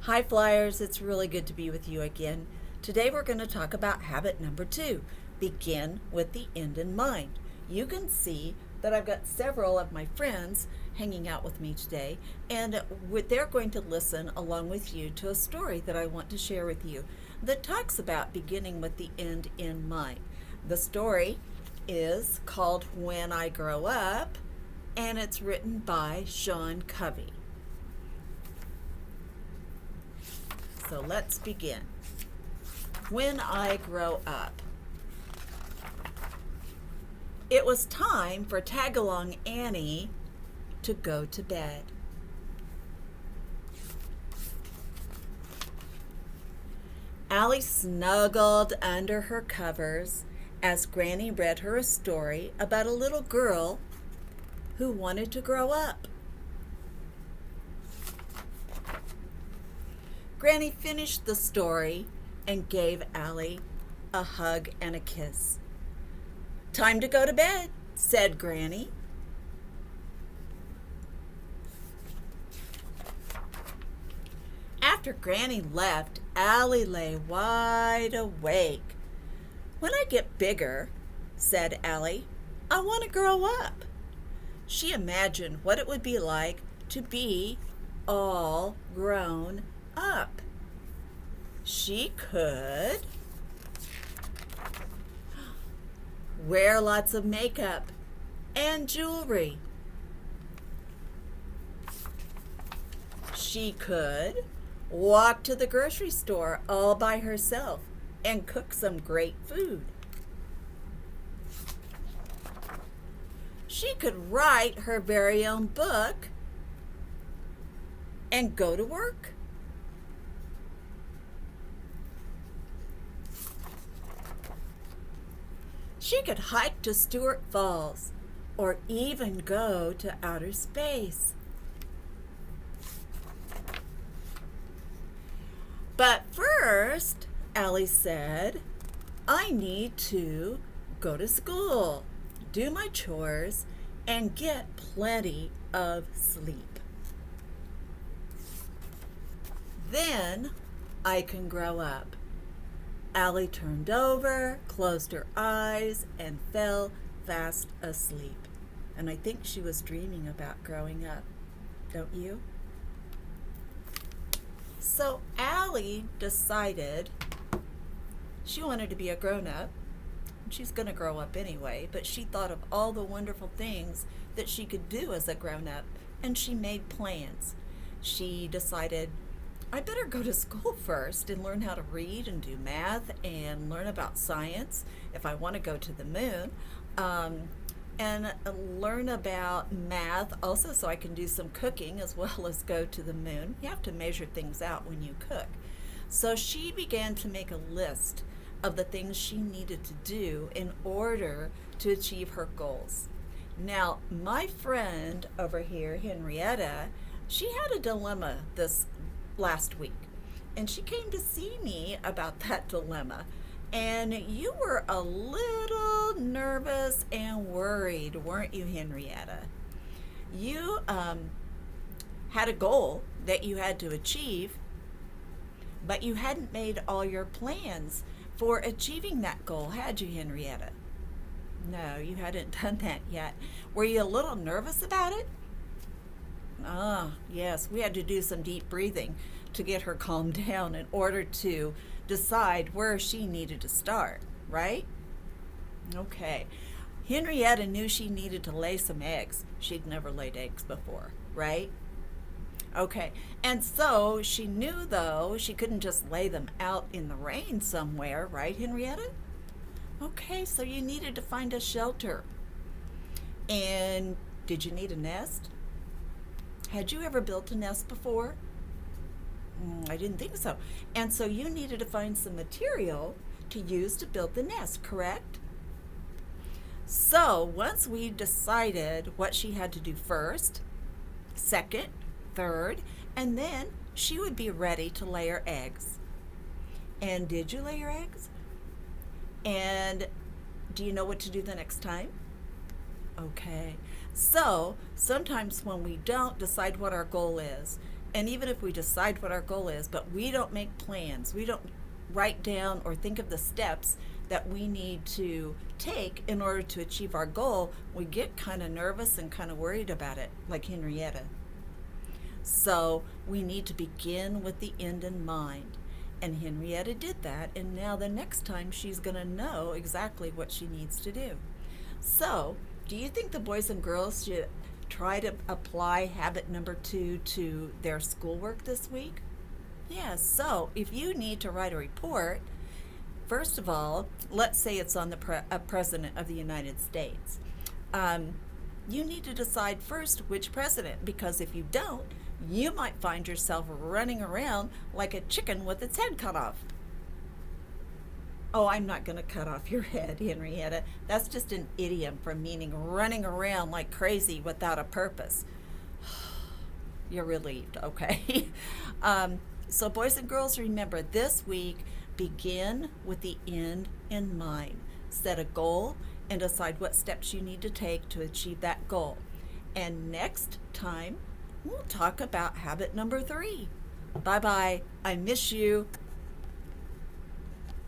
Hi, Flyers. It's really good to be with you again. Today we're going to talk about habit number 2. Begin with the end in mind. You can see that I've got several of my friends hanging out with me today, and they're going to listen along with you to a story that I want to share with you that talks about beginning with the end in mind. The story is called When I Grow Up, and it's written by Sean Covey. So let's begin. When I Grow Up. It was time for Tagalong Annie to go to bed. Allie snuggled under her covers as Granny read her a story about a little girl who wanted to grow up. Granny finished the story and gave Allie a hug and a kiss. "Time to go to bed," said Granny. After Granny left, Allie lay wide awake. "When I get bigger," said Allie, "I want to grow up." She imagined what it would be like to be all grown up. She could wear lots of makeup and jewelry. She could walk to the grocery store all by herself and cook some great food. She could write her very own book and go to work. She could hike to Stewart Falls or even go to outer space. But first, Allie said, I need to go to school, do my chores, and get plenty of sleep. Then I can grow up. Allie turned over, closed her eyes, and fell fast asleep. And I think she was dreaming about growing up, don't you? So Allie decided she wanted to be a grown-up. She's going to grow up anyway, but she thought of all the wonderful things that she could do as a grown-up, and she made plans. She decided, I better go to school first and learn how to read and do math and learn about science if I want to go to the moon, and learn about math also so I can do some cooking as well as go to the moon. You have to measure things out when you cook. So she began to make a list of the things she needed to do in order to achieve her goals. Now, my friend over here, Henrietta, she had a dilemma this last week, and she came to see me about that dilemma. And you were a little nervous and worried, weren't you, Henrietta? You had a goal that you had to achieve, but you hadn't made all your plans for achieving that goal, had you, Henrietta? No, you hadn't done that yet. Were you a little nervous about it? Ah, yes, we had to do some deep breathing to get her calmed down in order to decide where she needed to start, right? Okay. Henrietta knew she needed to lay some eggs. She'd never laid eggs before, right? Okay. And so she knew, though, she couldn't just lay them out in the rain somewhere, right, Henrietta? Okay, so you needed to find a shelter. And did you need a nest? Had you ever built a nest before? I didn't think so. And so you needed to find some material to use to build the nest, correct? So once we decided what she had to do first, second, third, and then she would be ready to lay her eggs. And did you lay your eggs? And do you know what to do the next time? Okay. So sometimes when we don't decide what our goal is And even if we decide what our goal is, but we don't make plans, we don't write down or think of the steps that we need to take in order to achieve our goal, we get kind of nervous and kind of worried about it, like Henrietta. So we need to begin with the end in mind. And Henrietta did that, and now the next time she's going to know exactly what she needs to do. So, do you think the boys and girls should try to apply habit number 2 to their schoolwork this week? Yeah, so if you need to write a report, first of all, let's say it's on the President of the United States. You need to decide first which president, because if you don't, you might find yourself running around like a chicken with its head cut off. Oh, I'm not going to cut off your head, Henrietta. That's just an idiom for meaning running around like crazy without a purpose. You're relieved, okay? So boys and girls, remember, this week, begin with the end in mind. Set a goal and decide what steps you need to take to achieve that goal. And next time, we'll talk about habit number 3. Bye-bye. I miss you.